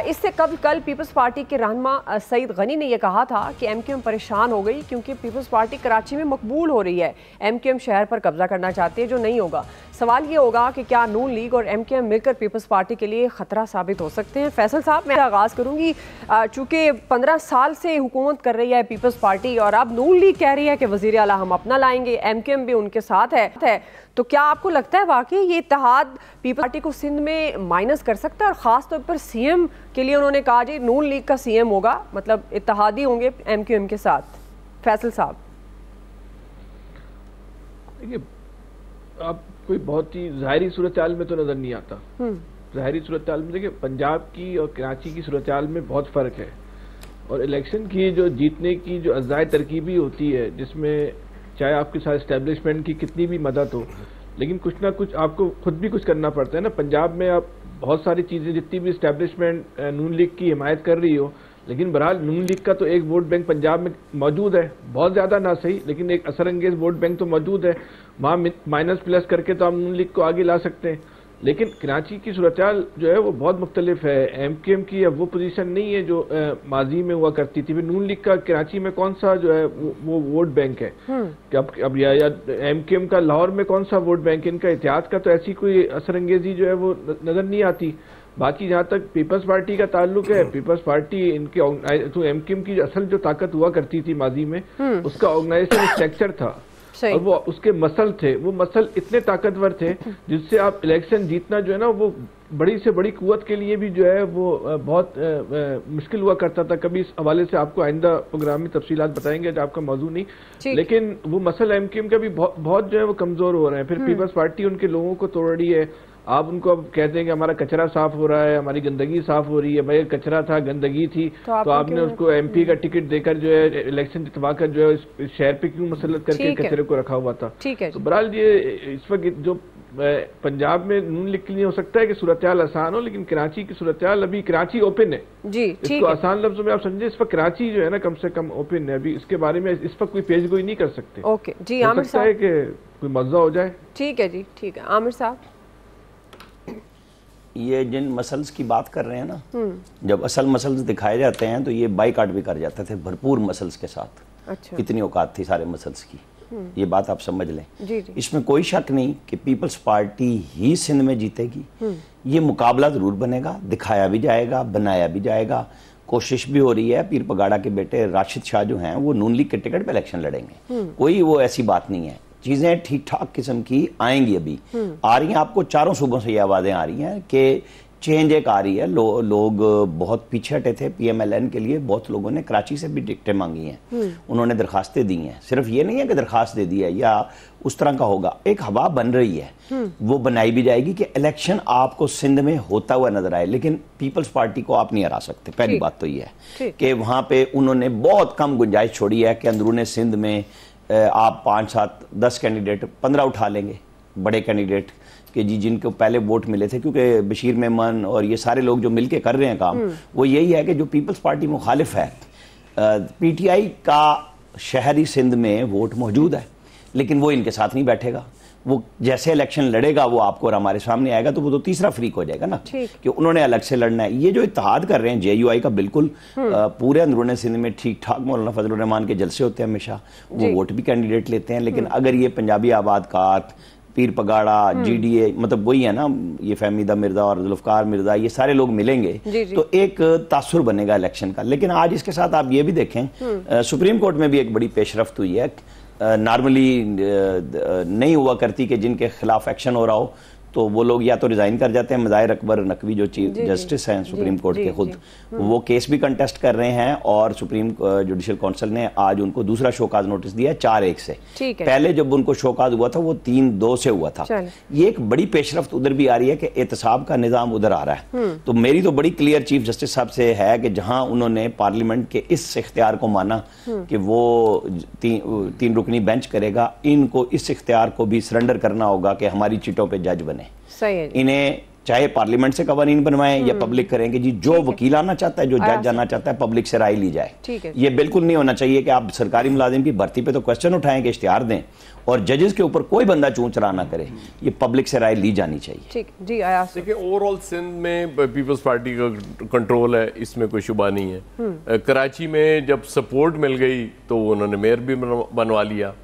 इससे कल पीपल्स पार्टी के रहनुमा सईद गनी ने यह कहा था कि MKM परेशान हो गई क्योंकि पीपल्स पार्टी कराची में मकबूल हो रही है। MKM शहर पर कब्जा करना चाहती है, जो नहीं होगा। सवाल ये होगा कि क्या नून लीग और MKM मिलकर पीपल्स पार्टी के लिए खतरा साबित हो सकते हैं। फैसल साहब, मैं आगाज़ करूंगी, चूँकि 15 साल से हुकूमत कर रही है पीपल्स पार्टी और अब नून लीग कह रही है कि वज़ीर आला हम अपना लाएंगे, MKM भी उनके साथ है, तो क्या आपको लगता है वाकई ये इत्तेहाद पीपल्स पार्टी को सिंध में माइनस कर सकता है? और ख़ास तौर पर CM के लिए उन्होंने कहा जी नून लीग का CM होगा, मतलब इत्तेहादी होंगे MKM के साथ। फैसल साहब, देखिए, आप कोई बहुत ही ज़ाहिरी सूरत हाल में तो नज़र नहीं आता। ज़ाहिरी सूरत हाल में देखिए, पंजाब की और कराची की सूरत हाल में बहुत फ़र्क है। और इलेक्शन की जो जीतने की जो अज़ाय तरकीबी होती है, जिसमें चाहे आपके साथ इस्टेब्लिशमेंट की कितनी भी मदद हो, लेकिन कुछ ना कुछ आपको खुद भी कुछ करना पड़ता है ना। पंजाब में आप बहुत सारी चीज़ें, जितनी भी इस्टेब्लिशमेंट नून लीग की हिमायत कर रही हो, लेकिन बहरहाल नून लीग का तो एक वोट बैंक पंजाब में मौजूद है, बहुत ज़्यादा ना सही, लेकिन एक असरअंगेज वोट बैंक तो मौजूद है। वहाँ माइनस प्लस करके तो आप नून लीग को आगे ला सकते हैं। लेकिन कराची की सूरत-ए-हाल जो है वो बहुत मुख्तलिफ है। MKM की अब वो पोजीशन नहीं है जो माजी में हुआ करती थी। नून लीग का कराची में कौन सा जो है वो वोट बैंक है कि अब या MKM का लाहौर में कौन सा वोट बैंक है? इनका इतिहाद का तो ऐसी कोई असरअंगेजी जो है वो नज़र नहीं आती। बाकी जहाँ तक पीपल्स पार्टी का ताल्लुक है, पीपल्स पार्टी इनके तो MKM की असल जो ताकत हुआ करती थी माजी में, उसका ऑर्गेनाइजेशन स्ट्रक्चर था और वो उसके मसल थे। वो मसल इतने ताकतवर थे जिससे आप इलेक्शन जीतना जो है ना वो बड़ी से बड़ी कुव्वत के लिए भी जो है वो बहुत मुश्किल हुआ करता था। कभी इस हवाले से आपको आइंदा प्रोग्राम में तफसीलात बताएंगे, जो आपका मौजू नहीं, लेकिन वो मसल MKM का भी बहुत जो है वो कमजोर हो रहे हैं। फिर पीपल्स पार्टी उनके लोगों को तोड़ रही है। आप उनको अब कहते हैं कि हमारा कचरा साफ हो रहा है, हमारी गंदगी साफ हो रही है। भाई कचरा था, गंदगी थी, तो आपने उसको MP का टिकट देकर जो है इलेक्शन जितवा कर जो है शहर पे क्यों मसलत करके कचरे को रखा हुआ था? तो बहरहाल ये इस वक्त जो पंजाब में नून लीग के लिए हो सकता है कि सूरत-ए-हाल आसान हो, लेकिन कराची की सूरत-ए-हाल अभी कराची ओपन है जी, इसको आसान लफ्जों में आप समझे, इस वक्त कराची जो है ना कम से कम ओपन है। अभी इसके बारे में इस वक्त कोई पेशगोई नहीं कर सकते। ओके जी, आमिर साहब, है कि कोई मजा हो जाए। ठीक है जी, ठीक है। आमिर साहब, ये जिन मसल्स की बात कर रहे हैं ना, जब असल मसल्स दिखाए जाते हैं तो ये बाइकाट भी कर जाते थे भरपूर मसल्स के साथ। अच्छा। कितनी औकात थी सारे मसल्स की, ये बात आप समझ लें। जी जी। इसमें कोई शक नहीं कि पीपल्स पार्टी ही सिंध में जीतेगी। ये मुकाबला जरूर बनेगा, दिखाया भी जाएगा, बनाया भी जाएगा, कोशिश भी हो रही है। पीर पगाड़ा के बेटे राशिद शाह जो हैं वो नून लीग के टिकट पे इलेक्शन लड़ेंगे, कोई वो ऐसी बात नहीं है। चीज़ें ठीक ठाक किस्म की आएंगी, अभी आ रही हैं। आपको चारों सूबों से ये आवाज़ें आ रही हैं कि चेंज एक आ रही है। लोग बहुत पीछे हटे थे PMLN के लिए, बहुत लोगों ने कराची से भी टिकटें मांगी हैं, उन्होंने दरखास्तें दी हैं। सिर्फ ये नहीं है कि दरखास्त दे दी है या उस तरह का होगा, एक हवा बन रही है, वो बनाई भी जाएगी कि इलेक्शन आपको सिंध में होता हुआ नजर आए। लेकिन पीपल्स पार्टी को आप नहीं हरा सकते। पहली बात तो ये है कि वहाँ पे उन्होंने बहुत कम गुंजाइश छोड़ी है कि अंदरूने सिंध में आप 5, 7, 10 कैंडिडेट 15 उठा लेंगे, बड़े कैंडिडेट कि जी जिनको पहले वोट मिले थे। क्योंकि बशीर मेमन और ये सारे लोग जो मिलके कर रहे हैं काम, वो यही है कि जो पीपल्स पार्टी मुखालिफ है, PTI का शहरी सिंध में वोट मौजूद है, लेकिन वो इनके साथ नहीं बैठेगा। वो जैसे इलेक्शन लड़ेगा वो आपको और हमारे सामने आएगा तो वो तो तीसरा फ्रीक हो जाएगा ना कि उन्होंने अलग से लड़ना है। ये जो इत्तेहाद कर रहे हैं JUI का, बिल्कुल पूरे अंदरूनी सिंध में ठीक ठाक मौलाना फजल रहमान के जलसे होते हैं हमेशा, वो वोट भी कैंडिडेट लेते हैं। लेकिन अगर ये पंजाबी आबादकार, पीर पगाड़ा, GDA, मतलब वही है ना, ये फहमीदा मिर्जा और जुल्फकार मिर्जा, ये सारे लोग मिलेंगे तो एक तासुर बनेगा इलेक्शन का। लेकिन आज इसके साथ आप ये भी देखें, सुप्रीम कोर्ट में भी एक बड़ी पेशरफ्त हुई है। नॉर्मली नहीं हुआ करती कि जिनके खिलाफ एक्शन हो रहा हो तो वो लोग या तो रिजाइन कर जाते हैं। मज़ाहिर अकबर नकवी जो चीफ जस्टिस हैं सुप्रीम कोर्ट के, खुद वो केस भी कंटेस्ट कर रहे हैं और सुप्रीम जुडिशल काउंसिल ने आज उनको दूसरा शोकाज नोटिस दिया 4-1 से। पहले जब उनको शोकाज हुआ था वो 3-2 से हुआ था। ये एक बड़ी पेशरफ्त उधर भी आ रही है कि एहतसाब का निजाम उधर आ रहा है। तो मेरी तो बड़ी क्लियर चीफ जस्टिस साहब से है कि जहां उन्होंने पार्लियामेंट के इस इख्तियार को माना कि वो 3 रुकनी बेंच करेगा, इनको इस इख्तियार को भी सरेंडर करना होगा कि हमारी चिटों पे जज बने। इन्हें चाहे पार्लियामेंट से कवानीन बनवाएं या पब्लिक करेंगे जी, जो वकील आना चाहता है, जो जज आना चाहता है, पब्लिक से राय ली जाए। ये बिल्कुल नहीं होना चाहिए कि आप सरकारी मुलाजिम की भर्ती पे तो क्वेश्चन उठाएं कि इश्तिहार दें और जजेस के ऊपर कोई बंदा चूं चरा ना करे। ये पब्लिक से राय ली जानी चाहिए। ठीक जी आयास, देखिए ओवरऑल सिंध में पीपल्स पार्टी का कंट्रोल है, इसमें कोई शुबा नहीं है। कराची में जब सपोर्ट मिल गई तो उन्होंने मेयर भी बनवा लिया।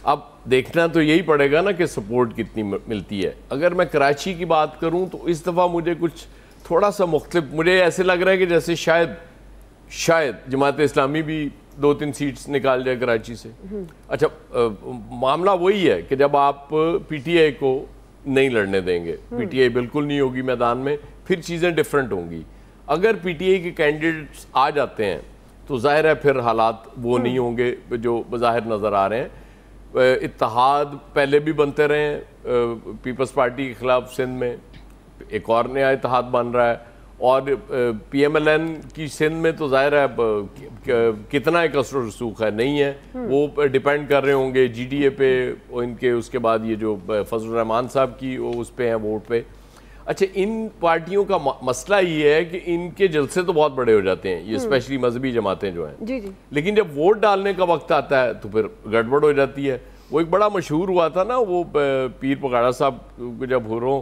अब देखना तो यही पड़ेगा ना कि सपोर्ट कितनी मिलती है। अगर मैं कराची की बात करूं तो इस दफ़ा मुझे कुछ थोड़ा सा मुख्तलिफ, मुझे ऐसे लग रहा है कि जैसे शायद जमात इस्लामी भी 2-3 सीट्स निकाल जाए कराची से। अच्छा, मामला वही है कि जब आप PTI को नहीं लड़ने देंगे, PTI बिल्कुल नहीं होगी मैदान में, फिर चीज़ें डिफरेंट होंगी। अगर PTI के कैंडिडेट्स आ जाते हैं तो जाहिर है फिर हालात वो नहीं होंगे जो बज़ाहिर नज़र आ रहे हैं। इत्तेहाद पहले भी बनते रहे हैं पीपल्स पार्टी के खिलाफ सिंध में, एक और नया इत्तेहाद बन रहा है और PMLN की सिंध में तो जाहिर है कितना एक असर रसूख है नहीं है, वो डिपेंड कर रहे होंगे GDA पे, इनके उसके बाद ये जो फजल रहमान साहब की वो उस पे हैं वोट पे। अच्छा, इन पार्टियों का मसला ये है कि इनके जलसे तो बहुत बड़े हो जाते हैं, ये स्पेशली मजहबी जमातें जो हैं जी। लेकिन जब वोट डालने का वक्त आता है तो फिर गड़बड़ हो जाती है। वो एक बड़ा मशहूर हुआ था ना, वो पीर पगाड़ा साहब जब हो रहा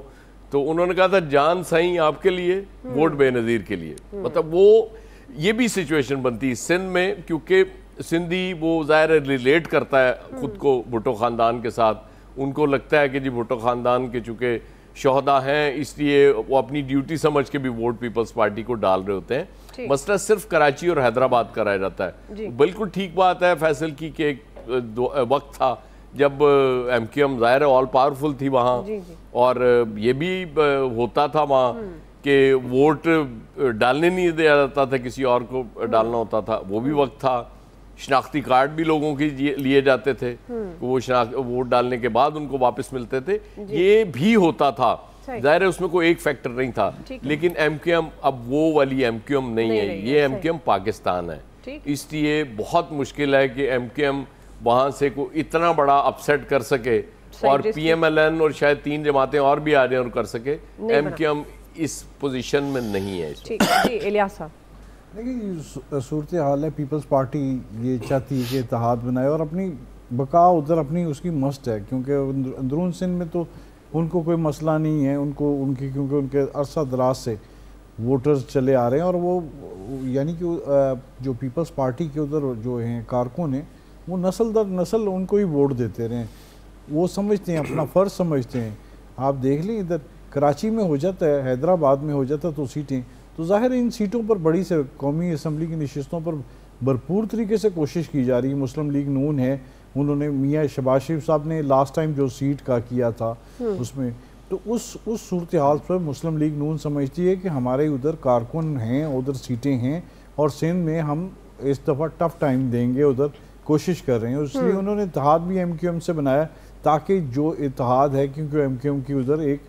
तो उन्होंने कहा था जान सही आपके लिए, वोट बेनज़ीर के लिए। मतलब वो ये भी सिचुएशन बनती है सिंध में, क्योंकि सिंधी वो ज़ाहिर रिलेट करता है खुद को भुट्टो ख़ानदान के साथ। उनको लगता है कि जी भुट्टो ख़ानदान के चूँकि शोहदा हैं इसलिए वो अपनी ड्यूटी समझ के भी वोट पीपल्स पार्टी को डाल रहे होते हैं। मसला सिर्फ कराची और हैदराबाद का रह जाता है। बिल्कुल ठीक बात है फैसल की कि एक वक्त था जब MQM ज़ाहिर ऑल पावरफुल थी वहाँ, और ये भी होता था वहाँ कि वोट डालने नहीं दिया जाता था, किसी और को डालना होता था। वो भी वक्त था। शनाख्ती कार्ड भी लोगों के लिए जाते थे, वो वोट डालने के बाद उनको वापस मिलते थे, ये भी होता था। जाहिर है उसमें कोई एक फैक्टर नहीं था। लेकिन MQM अब वो वाली MQM नहीं है, ये MQM पाकिस्तान है। इसलिए बहुत मुश्किल है कि MQM वहाँ से कोई इतना बड़ा अपसेट कर सके और PMLN और शायद 3 जमातें और भी आ जाए और कर सके। MQM इस पोजीशन में नहीं है। देखिए सूरत हाल है, पीपल्स पार्टी ये चाहती है कि इत्तेहाद बनाए और अपनी बका उधर अपनी उसकी मस्त है, क्योंकि अंदरून सिंध में तो उनको कोई मसला नहीं है, उनकी क्योंकि उनके अरसा दराज से वोटर्स चले आ रहे हैं और वो यानी कि जो पीपल्स पार्टी के उधर जो हैं कारकुन हैं वो नस्ल दर नस्ल उनको ही वोट देते रहे। वो समझते हैं, अपना फ़र्ज समझते हैं। आप देख लें इधर कराची में हो जाता है, हैदराबाद में हो जाता है तो सीटें, तो ज़ाहिर इन सीटों पर बड़ी से कौमी असम्बली की नशिस्तों पर भरपूर तरीके से कोशिश की जा रही है। मुस्लिम लीग नून है, उन्होंने मियाँ शहबाज शरीफ साहब ने लास्ट टाइम जो सीट का किया था उसमें, तो उस सूरत हाल पर मुस्लिम लीग नून समझती है कि हमारे उधर कारकुन हैं, उधर सीटें हैं और सिंध में हम इस दफ़ा टफ टाइम देंगे, उधर कोशिश कर रहे हैं। इसलिए उन्होंने इत्तेहाद भी MQM से बनाया ताकि जो इत्तेहाद है, क्योंकि MQM की उधर एक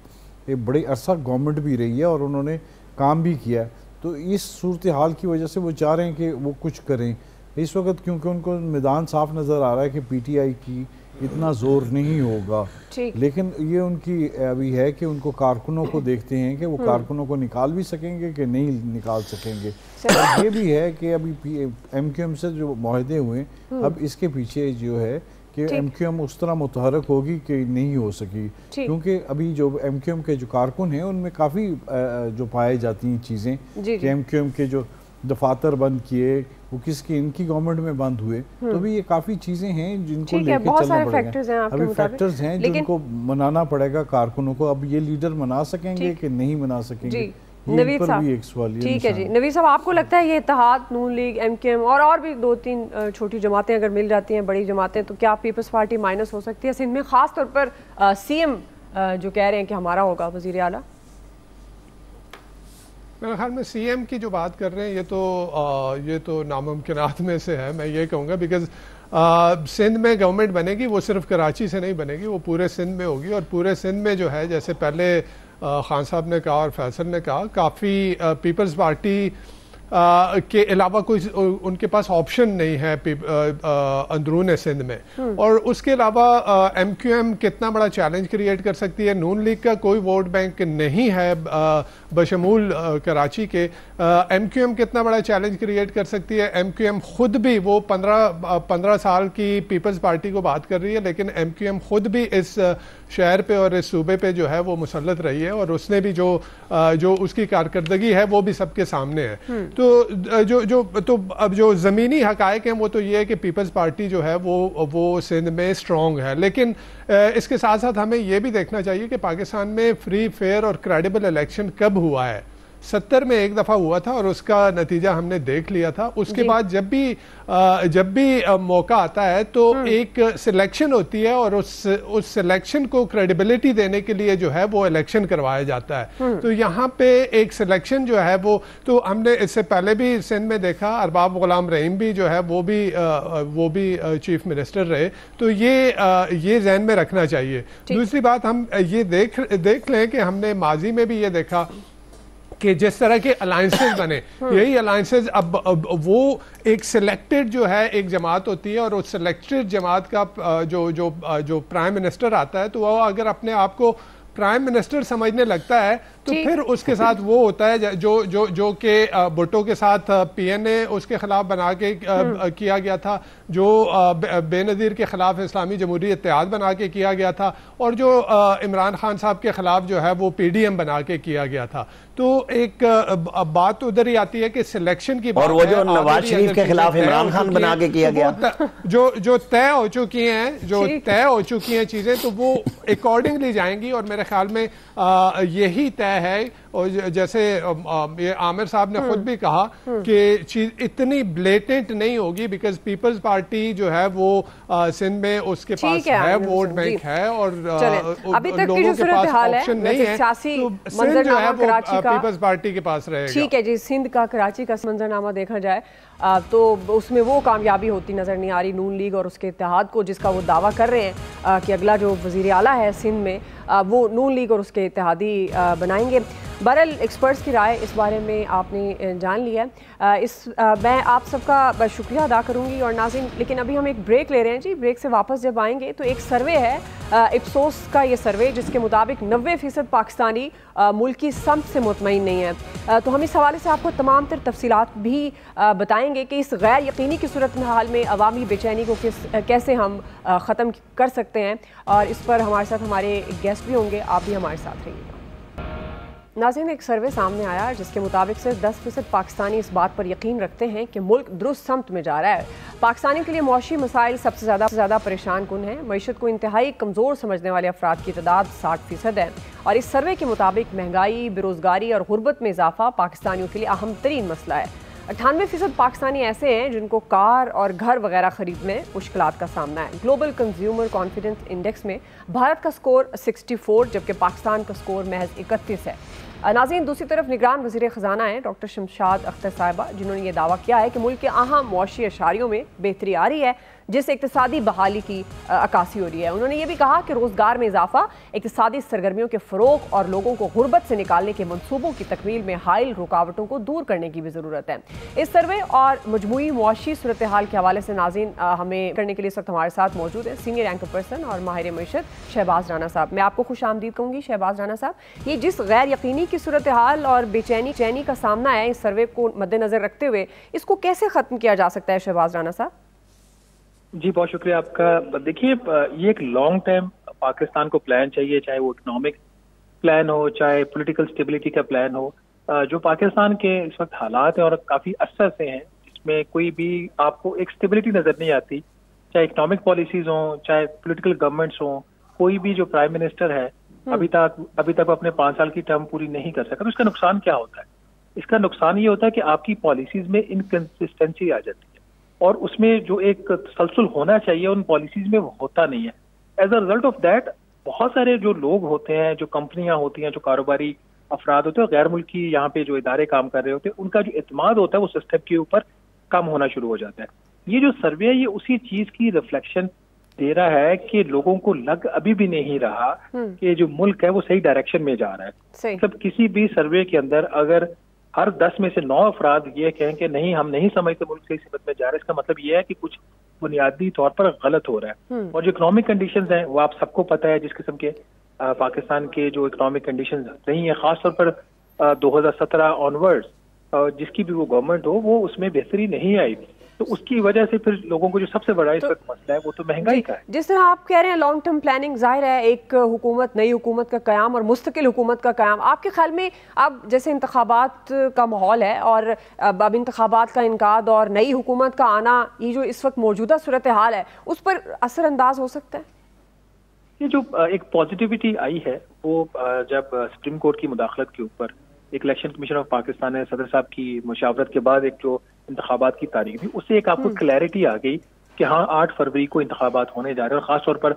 बड़ी अरसा गवर्नमेंट भी रही है और उन्होंने काम भी किया, तो इस सूरत हाल की वजह से वो चाह रहे हैं कि वो कुछ करें इस वक्त, क्योंकि उनको मैदान साफ नज़र आ रहा है कि PTI की इतना ज़ोर नहीं होगा। लेकिन ये उनकी अभी है कि उनको कारकुनों को देखते हैं कि वो कारकुनों को निकाल भी सकेंगे कि नहीं निकाल सकेंगे। और ये भी है कि अभी MQM से जो मुआहदे हुए अब इसके पीछे जो है कि MQM उस तरह मुतहरक होगी कि नहीं हो सकी, क्योंकि अभी जो MQM के जो कारकुन हैं उनमें काफ़ी जो पाई जाती हैं चीज़ें कि MQM के जो दफातर बंद किए वो किसकी इनकी गवर्नमेंट में बंद हुए, तो भी ये काफ़ी चीज़ें हैं जिनको लेके चलना पड़ेगा। अभी फैक्टर्स हैं जिनको मनाना पड़ेगा कारकुनों को। अब ये लीडर मना सकेंगे कि नहीं मना सकेंगे, नवीद साहब भी एक सवाल। ठीक है जी, नवीद साहब आपको लगता है ये इत्तेहाद नून लीग MQM और भी 2-3 छोटी जमातें अगर मिल जाती हैं, बड़ी जमातें, तो क्या पीपल्स पार्टी माइनस हो सकती है सिंध में, खास तौर पर CM जो कह रहे हैं कि हमारा होगा वजीर आला? मेरे ख्याल में CM की जो बात कर रहे हैं ये तो नामुमकिनात में से है, मैं ये कहूँगा, बिकॉज सिंध में गवर्नमेंट बनेगी वो सिर्फ कराची से नहीं बनेगी, वो पूरे सिंध में होगी। और पूरे सिंध में जो है, जैसे पहले खान साहब ने कहा और फैसल ने कहा, काफ़ी पीपल्स पार्टी के अलावा कोई उनके पास ऑप्शन नहीं है अंदरून सिंध में। और उसके अलावा MQM कितना बड़ा चैलेंज क्रिएट कर सकती है। नून लीग का कोई वोट बैंक नहीं है बशमूल कराची के। MQM कितना बड़ा चैलेंज क्रिएट कर सकती है। MQM खुद भी, वो 15 साल की पीपल्स पार्टी को बात कर रही है, लेकिन MQM खुद भी इस शहर पे और इस सूबे पे जो है वो मुसल्लत रही है, और उसने भी जो उसकी कारकर्दगी है वो भी सबके सामने है। तो अब जो ज़मीनी हकायक हैं वो तो ये है कि पीपल्स पार्टी जो है वो सिंध में स्ट्रॉन्ग है। लेकिन इसके साथ साथ हमें ये भी देखना चाहिए कि पाकिस्तान में फ्री, फेयर और क्रेडिबल इलेक्शन कब हुआ है। 70 में एक दफ़ा हुआ था और उसका नतीजा हमने देख लिया था। उसके बाद जब भी मौका आता है तो एक सिलेक्शन होती है, और उस सिलेक्शन को क्रेडिबिलिटी देने के लिए जो है वो इलेक्शन करवाया जाता है। तो यहाँ पे एक सिलेक्शन जो है वो, तो हमने इससे पहले भी सिंध में देखा, अरबाब गुलाम रहीम भी जो है वो भी चीफ मिनिस्टर रहे। तो ये जहन में रखना चाहिए। दूसरी बात, हम ये देख लें कि हमने माजी में भी ये देखा कि जिस तरह के अलायंसेस बने, यही अलायंसेस अब वो एक सिलेक्टेड जो है एक जमात होती है, और उस सिलेक्टेड जमात का जो प्राइम मिनिस्टर आता है, तो वो अगर अपने आप को प्राइम मिनिस्टर समझने लगता है तो फिर उसके साथ वो होता है जो कि भुट्टो के साथ PNA उसके खिलाफ बना के किया गया था, जो बेनज़ीर के खिलाफ इस्लामी जमहूरी इत्तेहाद बना के किया गया था, और जो इमरान खान साहब के खिलाफ जो है वो PDM बना के किया गया था। तो एक बात उधर ही आती है कि सिलेक्शन की बात, और वो जो नवाज शरीफ के खिलाफ इमरान खान बना के किया गया, जो तय हो चुकी हैं चीजें, तो वो अकॉर्डिंगली जाएंगी। और मेरे ख्याल में यही तय है। और जैसे ये आमिर साहब ने खुद भी कहा कि चीज इतनी ब्लेटेंट नहीं होगी, बिकॉज पीपल्स पार्टी जो है वो सिंध में उसके पास है वोट बैंक है, और अभी तक की जो सूरत हाल है नहीं है, तो सिंध जो है वो पीपल्स पार्टी के पास रहेगा। ठीक है जी, सिंध का, कराची का मंजरनामा देखा जाए तो उसमें वो कामयाबी होती नजर नहीं आ रही नून लीग और उसके इत्तेहाद को, जिसका वो दावा कर रहे हैं कि अगला जो वजीर आला है सिंध में वो नून लीग और उसके इत्तेहादी बनाएंगे। बहरहाल एक्सपर्ट्स की राय इस बारे में आपने जान लिया है। मैं आप सबका शुक्रिया अदा करूंगी और नाज़रीन, लेकिन अभी हम एक ब्रेक ले रहे हैं जी। ब्रेक से वापस जब आएंगे तो एक सर्वे है इप्सोस का, ये सर्वे जिसके मुताबिक 90% पाकिस्तानी मुल्क की समत से मुतमईन नहीं है। तो हम इस हवाले से आपको तमाम तर तफसीलात भी बताएंगे कि इस गैर यकीनी की सूरत हाल में अवामी बेचैनी को कैसे हम ख़त्म कर सकते हैं, और इस पर हमारे साथ हमारे गेस्ट भी होंगे, आप भी हमारे साथ रहिएगा। नाज़रीन, एक सर्वे सामने आया जिसके मुताबिक सिर्फ 10% पाकिस्तानी इस बात पर यकीन रखते हैं कि मुल्क दुरुस्त समत में जा रहा है। पाकिस्तानियों के लिए मौशी मसाइल सबसे ज़्यादा परेशान कुन है। मईशत को इंतहाई कमज़ोर समझने वाले अफराद की तादाद 60% है, और इस सर्वे के मुताबिक महंगाई, बेरोज़गारी और गुर्बत में इजाफा पाकिस्तानियों के लिए अहम तरीन मसला है। 98% पाकिस्तानी ऐसे हैं जिनको कार और घर वगैरह खरीदने में मुश्किलात का सामना है। ग्लोबल कंज्यूमर कॉन्फिडेंस इंडेक्स में भारत का स्कोर 64 जबकि पाकिस्तान का स्कोर महज 31 है। नाज़रीन, दूसरी तरफ निगरान वज़ीर ख़जाना है डॉक्टर शमशाद अख्तर साहिबा, जिन्होंने ये दावा किया है कि मुल्क के अहम मुआशी अशारियों में बेहतरी आ रही है, जिससे इक़्तिसादी बहाली की अक्कासी हो रही है। उन्होंने ये भी कहा कि रोज़गार में इजाफा, इक़्तिसादी सरगर्मियों के फ़रोग़ और लोगों को गुर्बत से निकालने के मनसूबों की तकमील में हाइल रुकावटों को दूर करने की भी ज़रूरत है। इस सर्वे और मजमूई मुआशी सूरत हाल के हवाले से नाज़रीन हमें करने के लिए इस वक्त हमारे साथ मौजूद है सीनियर एंकर पर्सन और माहिर मईशत शहबाज राना साहब। मैं आपको खुश आमदीद कहूँगी शहबाज राना साहब। ये जिस गैर यकीनी की सूरत हाल और बेचैनी का सामना है, इस सर्वे को मद्देनजर रखते हुए इसको कैसे ख़त्म किया जा सकता है शहबाज राना साहब? जी बहुत शुक्रिया आपका। देखिए ये एक लॉन्ग टर्म पाकिस्तान को प्लान चाहिए, चाहे वो इकोनॉमिक प्लान हो चाहे पॉलिटिकल स्टेबिलिटी का प्लान हो। जो पाकिस्तान के इस वक्त हालात हैं और काफी असर से हैं, जिसमें कोई भी आपको एक स्टेबिलिटी नजर नहीं आती, चाहे इकोनॉमिक पॉलिसीज हों चाहे पॉलिटिकल गवर्नमेंट्स हों। कोई भी जो प्राइम मिनिस्टर है अभी तक अपने 5 साल की टर्म पूरी नहीं कर सका। तो इसका नुकसान क्या होता है? इसका नुकसान ये होता है कि आपकी पॉलिसीज में इनकंसिस्टेंसी आ जाती है और उसमें जो एक तसलसल होना चाहिए उन पॉलिसीज में वो होता नहीं है। As a result of that बहुत सारे जो लोग होते हैं, जो कंपनियां होती हैं, जो कारोबारी अफराद होते हैं, गैर मुल्की यहाँ पे जो इदारे काम कर रहे होते हैं, उनका जो एतमाद होता है वो सिस्टम के ऊपर कम होना शुरू हो जाता है। ये जो सर्वे है ये उसी चीज की रिफ्लेक्शन दे रहा है कि लोगों को लग अभी भी नहीं रहा कि जो मुल्क है वो सही डायरेक्शन में जा रहा है। मतलब किसी भी सर्वे के अंदर अगर हर 10 में से 9 अफराद ये कहें कि नहीं हम नहीं समझते मुल्क सही सिमत में जा रहा है, इसका मतलब ये है कि कुछ बुनियादी तौर पर गलत हो रहा है। और जो इकोनॉमिक कंडीशंस हैं वो आप सबको पता है, जिस किस्म के पाकिस्तान के जो इकोनॉमिक कंडीशंस रही हैं, खासतौर पर 2017 ऑनवर्ड्स जिसकी भी वो गवर्नमेंट हो वो उसमें बेहतरी नहीं आई। तो उसकी वजह से फिर लोगों को जो सबसे बड़ा इस वक्त मसला है वो तो महंगाई का है। जिस तरह आप कह रहे हैं लॉन्ग टर्म प्लानिंग, जाहिर है एक हुकूमत, नई हुकूमत का क़याम और मुस्तकिल हुकूमत का क़याम, आपके ख्याल में अब जैसे इंतखाबात का माहौल है और अब इंतखाबात का इनकाद और नई हुकूमत का आना, ये जो इस वक्त मौजूदा सूरत हाल है उस पर असरअंदाज हो सकता है? ये जो एक पॉजिटिविटी आई है वो जब सुप्रीम कोर्ट की मुदाखलत के ऊपर एक इलेक्शन कमीशन ऑफ पाकिस्तान ने सदर साहब की मुशावरत के बाद एक जो इंतखाबात की तारीख थी उससे एक आपको क्लैरिटी आ गई कि हाँ 8 फरवरी को इंतखाबात होने जा रहे हैं। और खासतौर पर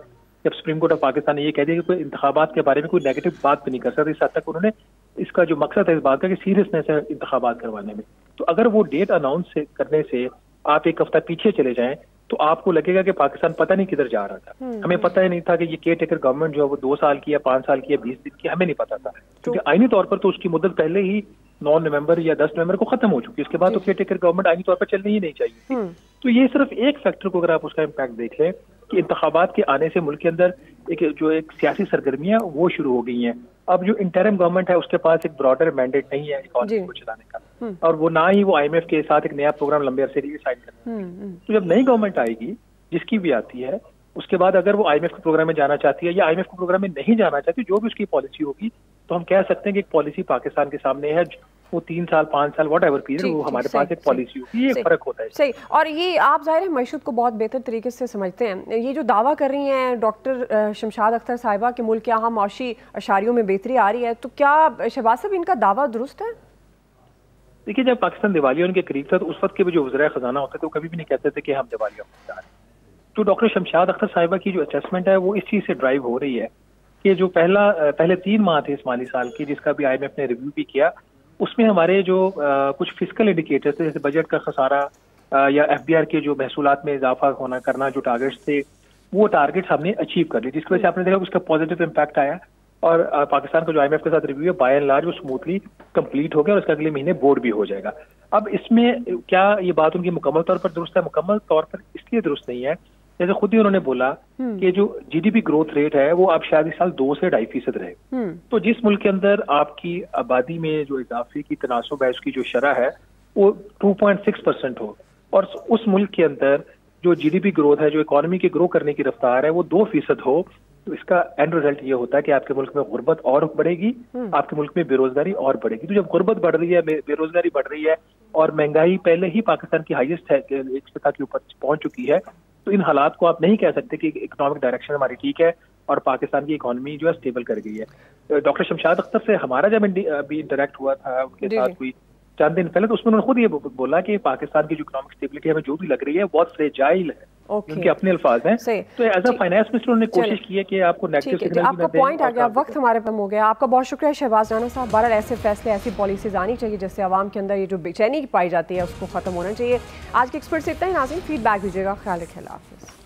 जब सुप्रीम कोर्ट ऑफ पाकिस्तान ने ये कह दिया कि कोई इंतखाबात के बारे में कोई नेगेटिव बात भी नहीं कर सकता, इस हद तक उन्होंने इसका जो मकसद है इस बात का कि सीरियसनेस है इंतखाबात करवाने में। तो अगर वो डेट अनाउंस करने से आप एक हफ्ता पीछे चले जाएं तो आपको लगेगा कि पाकिस्तान पता नहीं किधर जा रहा था। हमें पता ही नहीं था कि ये केयर टेकर गवर्नमेंट जो है वो 2 साल की या 5 साल की या 20 दिन की, हमें नहीं पता था, क्योंकि आईनी तौर पर तो उसकी मुद्दत पहले ही 9 नवंबर या 10 नवंबर को खत्म हो चुकी है। उसके बाद तो केयर टेकर गवर्नमेंट आईनी तौर पर चलनी ही नहीं चाहिए। तो ये सिर्फ एक फैक्टर को अगर आप उसका इम्पैक्ट देख लें कि इंतखाबात के आने से मुल्क के अंदर एक सियासी सरगर्मियां वो शुरू हो गई हैं। अब जो इंटरिम गवर्नमेंट है उसके पास एक ब्रॉडर मैंडेट नहीं है इकोनॉमी को चलाने का, और वो ना ही वो IMF के साथ एक नया प्रोग्राम लंबे अरसे के लिए साइन करना। तो जब नई गवर्नमेंट आएगी जिसकी भी आती है, उसके बाद अगर वो IMF के प्रोग्राम में जाना चाहती है या IMF के प्रोग्राम में नहीं जाना चाहती, जो भी उसकी पॉलिसी होगी, तो हम कह सकते हैं कि एक पॉलिसी पाकिस्तान के सामने है, वो 3 साल 5 साल वॉट एवर पीरियड वो हमारे पास एक पॉलिसी होगी। ये फर्क होता है। सही। और ये आप जाहिर है मईशत को बहुत बेहतर तरीके से समझते हैं। ये जो दावा कर रही हैं डॉक्टर शमशाद अख्तर साहिबा के मुल्क के यहाँ माशी अशारियों में बेहतरी आ रही है, तो क्या शहबाज साहब इनका दावा दुरुस्त है? देखिए जब पाकिस्तान दिवालिया उनके करीब था तो उस वक्त के भी जो वज़ीर खजाना होते थे वो कभी भी नहीं कहते थे कि हम दिवालिया होने जा रहे हैं। तो डॉक्टर शमशाद अख्तर साहिबा की जो असेसमेंट है वो इस चीज से ड्राइव हो रही है कि जो पहले 3 माह थे इस माली साल की, जिसका भी IMF ने रिव्यू भी किया, उसमें हमारे जो कुछ फिजिकल इंडिकेटर्स थे जैसे बजट का खसारा या FBR के जो महसूलात में इजाफा होना करना, जो टारगेट्स थे वो टारगेट्स हमने अचीव कर लिए, जिसकी वजह से आपने देखा उसका पॉजिटिव इम्पैक्ट आया। और पाकिस्तान का जो IMF के साथ रिव्यू है बाय एंड लार्ज वो स्मूथली कंप्लीट हो गया और उसका अगले महीने बोर्ड भी हो जाएगा। अब इसमें क्या ये बात उनकी मुकम्मल तौर पर दुरुस्त है? मुकम्मल तौर पर इसलिए दुरुस्त नहीं है, जैसे खुद ही उन्होंने बोला कि जो GDP ग्रोथ रेट है वो अब शायद इस साल 2 से 2.5% रहे। तो जिस मुल्क के अंदर आपकी आबादी में जो इजाफे की तनासुब है उसकी जो शरह है वो 2.6% हो, और उस मुल्क के अंदर जो GDP ग्रोथ है, जो इकोनॉमी के ग्रो करने की रफ्तार है वो 2% हो, तो इसका एंड रिजल्ट ये होता है कि आपके मुल्क में गुर्बत और बढ़ेगी, आपके मुल्क में बेरोजगारी और बढ़ेगी। तो जब गुर्बत बढ़ रही है, बेरोजगारी बढ़ रही है और महंगाई पहले ही पाकिस्तान की हाईएस्ट है, 1% के ऊपर पहुंच चुकी है, तो इन हालात को आप नहीं कह सकते कि इकोनॉमिक डायरेक्शन हमारी ठीक है और पाकिस्तान की इकोनॉमी जो है स्टेबल कर गई है। डॉक्टर शमशाद अख्तर से हमारा जब अभी इंटरेक्ट हुआ था उनके साथ कोई चंद दिन पहले, तो उसमें उन्होंने खुद ये बोला कि पाकिस्तान की जो इकोनॉमिक स्टेबिलिटी हमें जो भी लग रही है बहुत फ्रेजाइल है। उनके अपने अल्फाज हैं। तो एज अ फाइनेंस मिनिस्टर उन्होंने कोशिश की है कि आपको नेगेटिव सिग्नल भी ना दें। आपका पॉइंट आ गया, वक्त हमारे पास हो गया। आपका बहुत शुक्रिया शहबाज राना साहब। बहरहाल ऐसे फैसले, ऐसी पॉलिसीज आनी चाहिए जिससे आवाम के अंदर ये जो बेचैनी पाई जाती है उसको खत्म होना चाहिए। आज के एक्सपर्ट से इतना ही। नाज़रीन फीडबैक दीजिएगा। ख्याल रखिए। अल्लाह हाफ़िज़।